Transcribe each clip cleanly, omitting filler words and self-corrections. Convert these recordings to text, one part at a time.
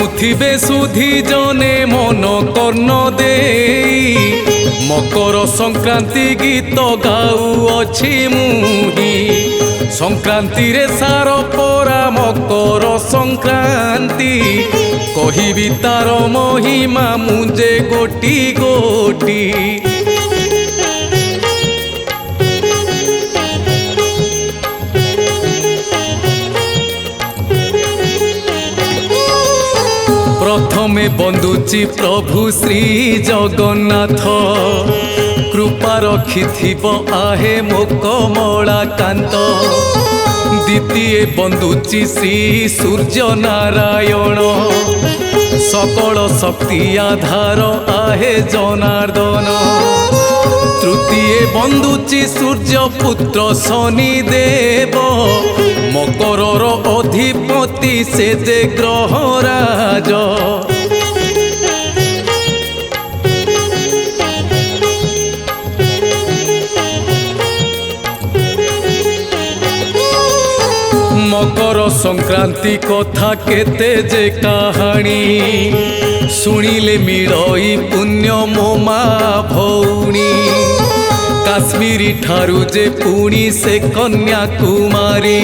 ଶୁଣୁଥିବେ ସୁଧି ଜନେ ମନ କର୍ଣ୍ଣ ଦେଇ ମକର ସଂକ୍ରାନ୍ତି ଗୀତ ଗାଉଅଛି ମୁହିଁ। ସଂକ୍ରାନ୍ତିରେ ସାର ପରା ମକର ସଂକ୍ରାନ୍ତି କହିବି ତାର ମହିମା ମୁଁ ଯେ ଗୋଟି ଗୋଟି। प्रथमे बंदुची प्रभु श्री जगन्नाथ कृपा रखिथिब आहे मो कमलाकांत। द्वितीय बंदुची श्री सूर्य नारायण सकल शक्ति आधार आहे जनार्दन। तृतीय बंदुची सूर्य पुत्र शनि देव मकरर अधिपति से जे ग्रहराज। मकर संक्रांति कथा केते जे कहानी शुणिले मिलई पुण्य मो माँ भौणी। काश्मीरी ठारू जे पुणी से कन्याकुमारी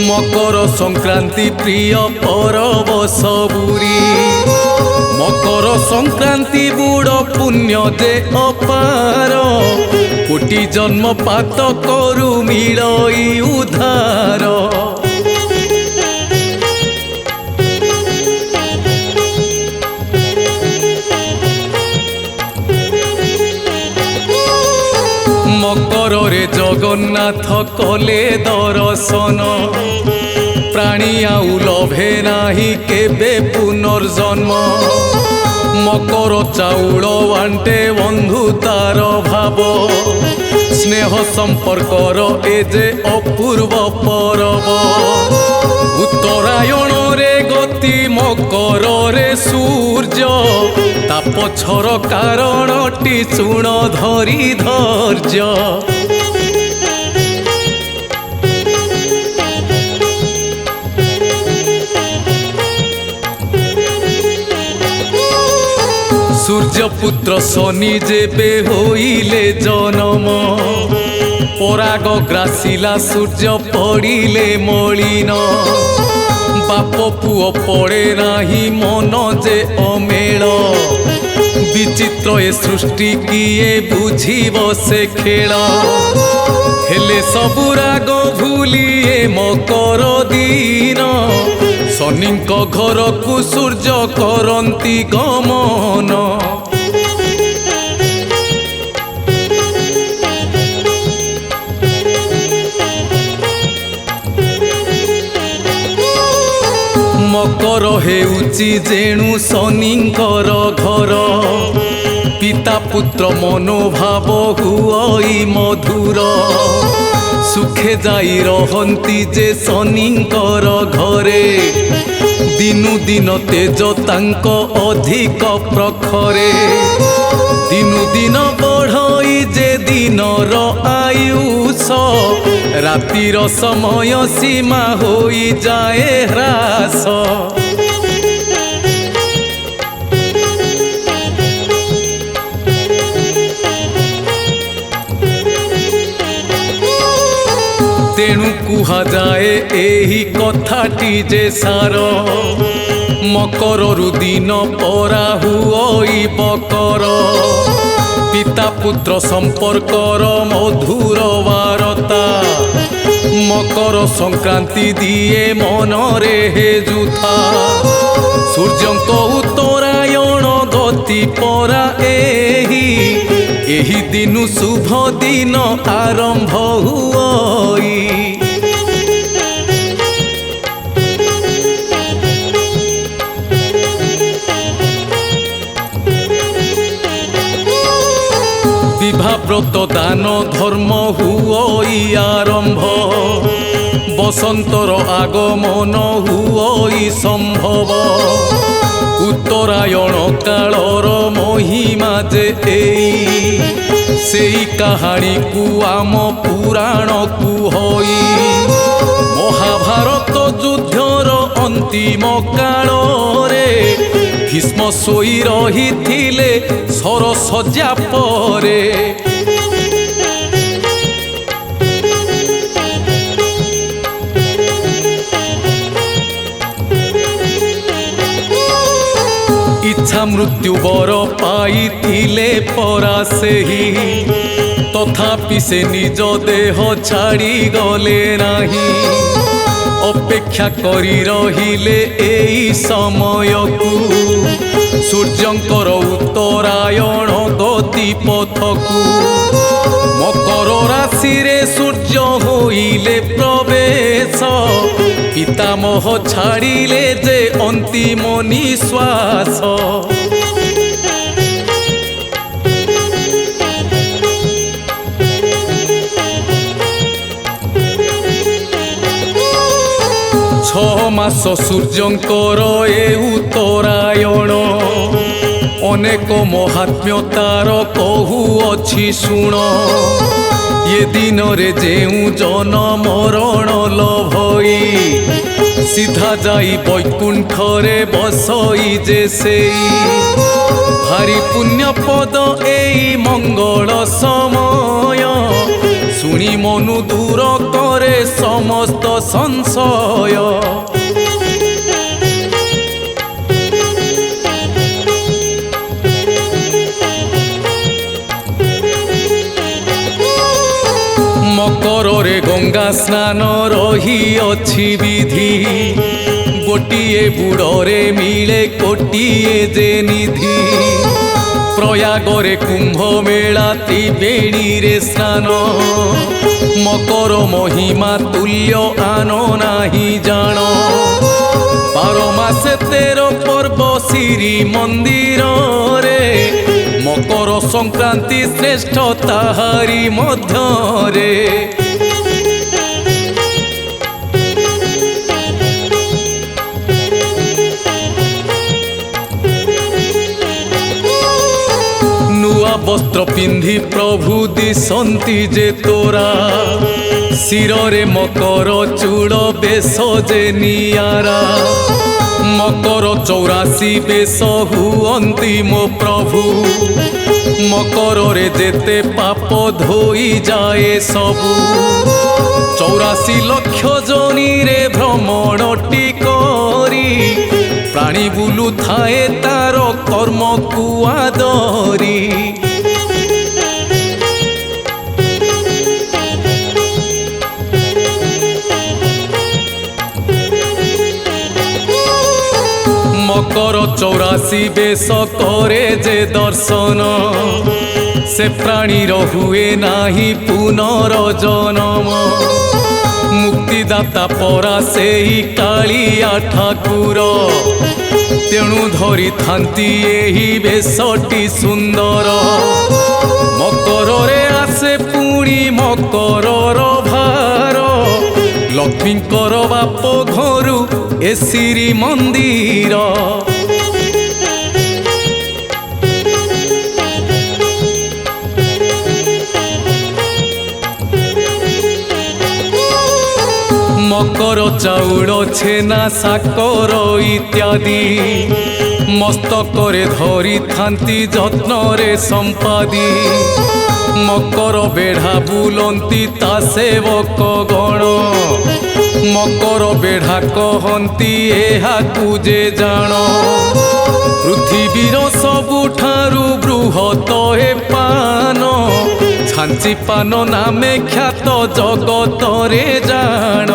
मकर संक्रांति प्रिय परब सबुरी। मकर संक्रांति बुड़ पुण्य जे अपार कोटि जन्म पात करु मिलई उधार। मकर रे जगन्नाथ कले दर्शन प्राणी आउ लभे नाही केबे पुनर्जन्म। मकर चाउल बांटे बंधुतार भाव स्नेह संपर्कर ए जे अपूर्व परब। उत्तरायण रे गति मकर रे सूर्य ता पछर कारणटी शुण धरी धैर्य। सूर्यपुत्र शनि जेबे होइले जन्म पराग ग्रासिला सूर्य पड़िले मलिन। बाप पुओ पड़े नाही मन जे अमेल विचित्र ए सृष्टि किए बुझिब से खेल। हेले सबु राग भूलिए मकर दिन शनिंक घर को सूर्य करंती गमन। मकर हेउची जेणु शनिंकर घर पिता पुत्र मनोभाव हुई मधुर। सुखे जाई रहंती जे शनिंकर घरे दिनु दिन तेज तांक अधिक प्रखरे। दिनु दिन बढ़ई जे दिनर आयुष रातिर समय सीमा होई जाए ह्रास। तेणु कुहा जाए एही कथाटी जे सार मकर दिन परा हुई बकर। पिता पुत्र संपर्कर मधुर वार्ता मकर संक्रांति दिए मनरे हे जुथा। सूर्यंक उत्तरायण गति परा एही दिनु शुभ दिन आरंभ हुई। विवाह व्रत दान धर्म हुई आरंभ बसंतर आगमन हुई संभव। उत्तरायण कालर महिमा जे सेई कहानी को आम पुराण को होई ମହାଭାରତ ଯୁଦ୍ଧର ଅନ୍ତିମ କାଳରେ ଭୀଷ୍ମ ଶୋଇ ରହିଥିଲେ ସରସଜ୍ଜା ପରେ। ଇଚ୍ଛା ମୃତ୍ୟୁ ବର ପାଇଥିଲେ ପରା ସେହି, ତଥାପି ସେ ନିଜ ଦେହ ଛାଡ଼ି ଗଲେ ନାହିଁ। ଅପେକ୍ଷା କରି ରହିଲେ ଏଇ ସମୟକୁ, ସୂର୍ଯ୍ୟଙ୍କର ଉତ୍ତରାୟଣ ଗତି ପଥକୁ। ମକର ରାଶିରେ ସୂର୍ଯ୍ୟ ହୋଇଲେ ପ୍ରବେଶ, ପିତାମହ ଛାଡ଼ିଲେ ଯେ ଅନ୍ତିମ ନିଶ୍ୱାସ। ଛଅ ମାସ ସୂର୍ଯ୍ୟଙ୍କର ଏ ଉତ୍ତରାୟଣ, ଅନେକ ମହାତ୍ମ୍ୟ ତାର କହୁଅଛି ଶୁଣ। ଏ ଦିନରେ ଯେଉଁ ଜନ ମରଣ ଲଭଇ, ସିଧା ଯାଇ ବୈକୁଣ୍ଠରେ ବସଇ ଯେ ସେଇ। ଭାରି ପୁଣ୍ୟପଦ ଏଇ ମଙ୍ଗଳ ସମୟ, ଶୁଣି ମନୁ ଦୂର କରେ ସମସ୍ତ ସଂଶୟ। ମକରରେ ଗଙ୍ଗା ସ୍ନାନ ରହିଅଛି ବିଧି, ଗୋଟିଏ ବୁଡ଼ରେ ମିଳେ କୋଟିଏ ଯେ ନିଧି। ପ୍ରୟାଗରେ କୁମ୍ଭ ମେଳା ତ୍ରିବେଣୀରେ ସ୍ନାନ, ମକର ମହିମା ତୁଲ୍ୟ ଆନ ନାହିଁ ଜାଣ। 12 ମାସେ 13 ପର୍ବ ଶ୍ରୀ ମନ୍ଦିରରେ, ମକର ସଂକ୍ରାନ୍ତି ଶ୍ରେଷ୍ଠ ତାହାରି ମଧ୍ୟରେ। ନୂଆ ବସ୍ତ୍ର ପିନ୍ଧି ପ୍ରଭୁ ଦିଶନ୍ତି ଯେ ତୋରା, ଶିରରେ ମକର ଚୂଳ ବେଶ ଯେ ନିଆରା। ମକର 84 ବେଶ ହୁଅନ୍ତି ମୋ ପ୍ରଭୁ, ମକରରେ ଯେତେ ପାପ ଧୋଇ ଯାଏ ସବୁ। 84 ଲକ୍ଷ ଜନିରେ ଭ୍ରମଣଟି କରି, ପ୍ରାଣୀ ବୁଲୁଥାଏ ତାର କର୍ମକୁ ଆଦରି। ମକର 84 ବେଶ କରେ ଯେ ଦର୍ଶନ, ସେ ପ୍ରାଣୀର ହୁଏ ନାହିଁ ପୁନର୍ଜନମ। ମୁକ୍ତିଦାତା ପରା ସେଇ କାଳିଆ ଠାକୁର, ତେଣୁ ଧରିଥାନ୍ତି ଏହି ବେଶଟି ସୁନ୍ଦର। ମକରରେ ଆସେ ପୁଣି ମକରର ଭାର, ଲକ୍ଷ୍ମୀଙ୍କର ବାପ ଘରୁ ଏ ଶ୍ରୀ ମନ୍ଦିର। ମକର ଚାଉଳ ଛେନା ସାକର ଇତ୍ୟାଦି, ମସ୍ତକରେ ଧରିଥାନ୍ତି ଯତ୍ନରେ ସମ୍ପାଦି। ମକର ବେଢ଼ା ବୁଲନ୍ତି ତା ସେବକ ଗଣ, ମକର ବେଢ଼ା କହନ୍ତି ଏହାକୁ ଯେ ଜାଣ। ପୃଥିବୀର ସବୁଠାରୁ ବୃହତ ଏ ପାନ, ଛାଞ୍ଚି ପାନ ନାମେ ଖ୍ୟାତ ଜଗତରେ ଜାଣ।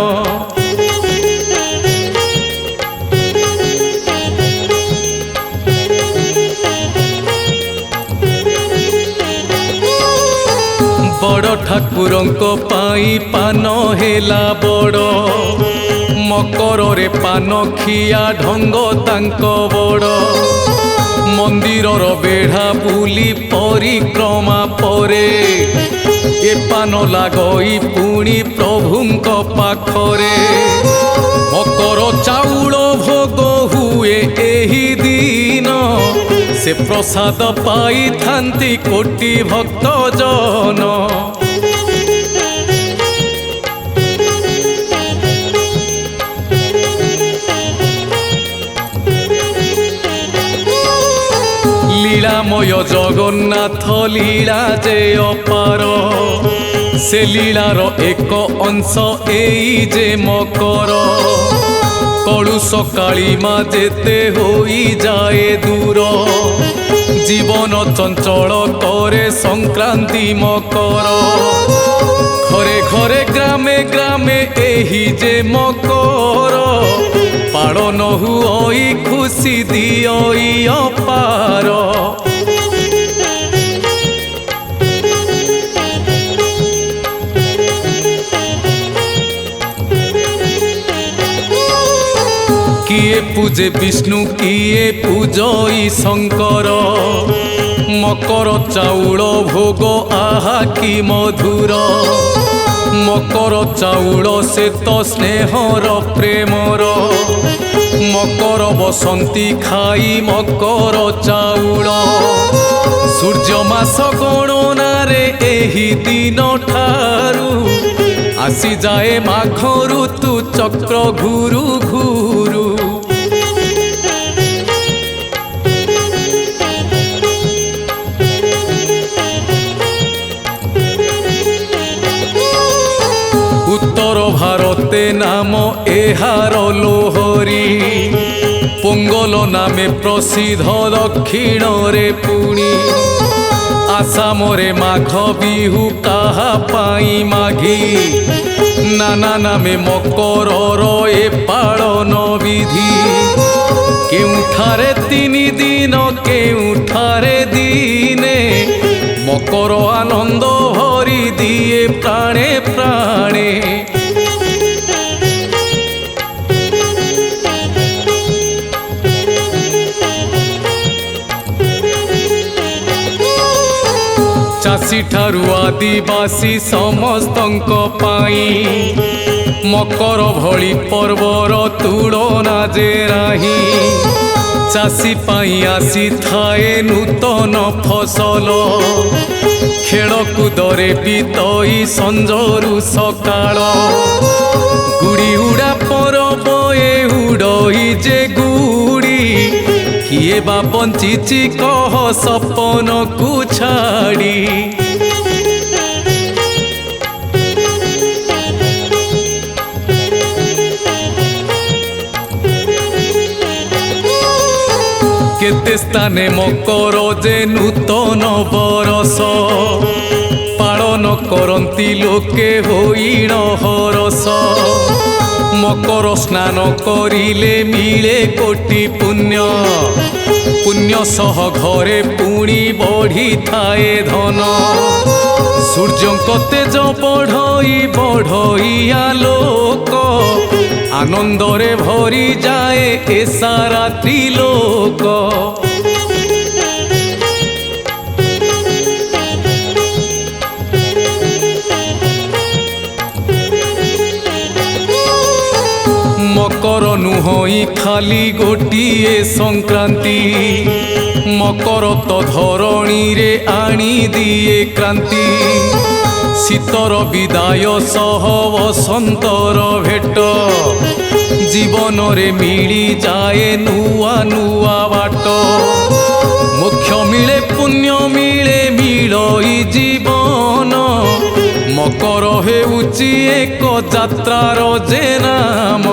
ବଡ଼ ଠାକୁରଙ୍କ ପାଇଁ ପାନ ହେଲା ବଡ଼, ମକରରେ ପାନ ଖିଆ ଢଙ୍ଗ ତାଙ୍କ ବଡ଼। ମନ୍ଦିରର ବେଢ଼ା ବୁଲି ପରିକ୍ରମା ପରେ, ଏ ପାନ ଲାଗଇ ପୁଣି ପ୍ରଭୁଙ୍କ ପାଖରେ। ମକର ଚାଉଳ ଭୋଗ ହୁଏ ଏହି ଦିନ, ସେ ପ୍ରସାଦ ପାଇଥାନ୍ତି କୋଟି ଭକ୍ତ ଜନ। লীলাময় জগন্নাথ লীলা যে অপার সে লীলার এক অংশ এই যে মকর কলুষ কালিমা যেতে হই যায় দূর জীবন চঞ্চল করে সংক্রান্তি মকর ঘরে ঘরে গ্রামে গ্রামে এই যে মকর পালন হুই খুশি দিয়ই অপার কিয়ে পূজে বিষ্ণু কিয়ে পূজই শঙ্কর মকর চাউল ভোগ আহা কি মধুর মকর চাউল সে তো স্নেহর প্রেমর মকর বসন্তী খাই মকর চাউল সূর্য মাস গণনারে ଏହି দিন ঠারু আসি যায় মাঘ ঋতু চক্র ঘুরু ঘুরু উত্তর ভারতে নাম এহার লোহরি পোঙ্গল নামে প্রসিদ্ধ দক্ষিণরে পুণি আসামরে মাঘ বিহু কাহা পাই মাঘি নানা নামে মকরর এ পালন বিধি কেউঠারে 3 দিন কেউঠারে দিনে মকর আনন্দ ভরি দিয়ে প্রাণে প্রাণে চাষী ঠারু আদিবাসী সমস্তଙ୍କ পাই মকর ভଳି পର୍ବর তুলনা যে রাহি চাষী পাই আসি থায়ে নূতন ফসল খেলকুদরে বিতই সঞ্জরু সকাଳ গুড়ি উড়া পরব এ উড়ই যে গুড়ি কিয়ে বা বঞ্চিছি কহ সপনকু ছাড়ি কেতে স্থানে মকর যে নূতন বরস পালন করন্তি লোকে হইণ হরস মকর স্নান করিলে মিলে কোটি পুণ্য পুণ্য সহ ঘরে পুଣି বঢ়ি থায়ে ধন সূর্যଙ୍କ তেজ বঢ়ই বঢ়ই আলোক আনন্দরে ভরি যায় এ সারা ত্রিলোক মকর নুহই খালি গোটিয়ে সংক্রান্তি মকর তো ধরণীরে আনি দিয়ে ক্রান্তি শীতর বিদায় সহ বসন্তর ভেট জীবনরে মিলি যায় নুয়া নুয়া বাট মোক্ষ মিলে পুণ্য মিলে মিলই জীবন মকর হেউচি এক যাত্রার যে নাম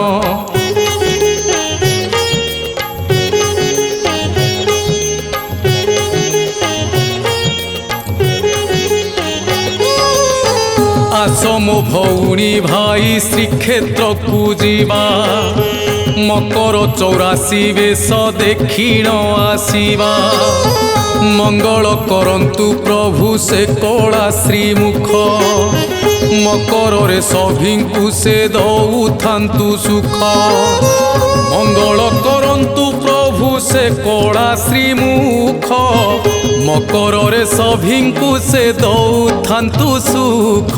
আসম ভৌণী ভাই শ্রীক্ষেত্রকু যা মকর 84 বেশ দেখিণ আসিবা মঙ্গল করন্তু প্রভু সে কলা শ্রীমুখ মকରରେ সভিଙ୍କୁ সে দৌথান্তু সুখ মঙ্গল করন্তু প্রভু সে কলা শ্রীমুখ মকରରେ সভিଙ୍କୁ সে দৌথান্তু সুখ।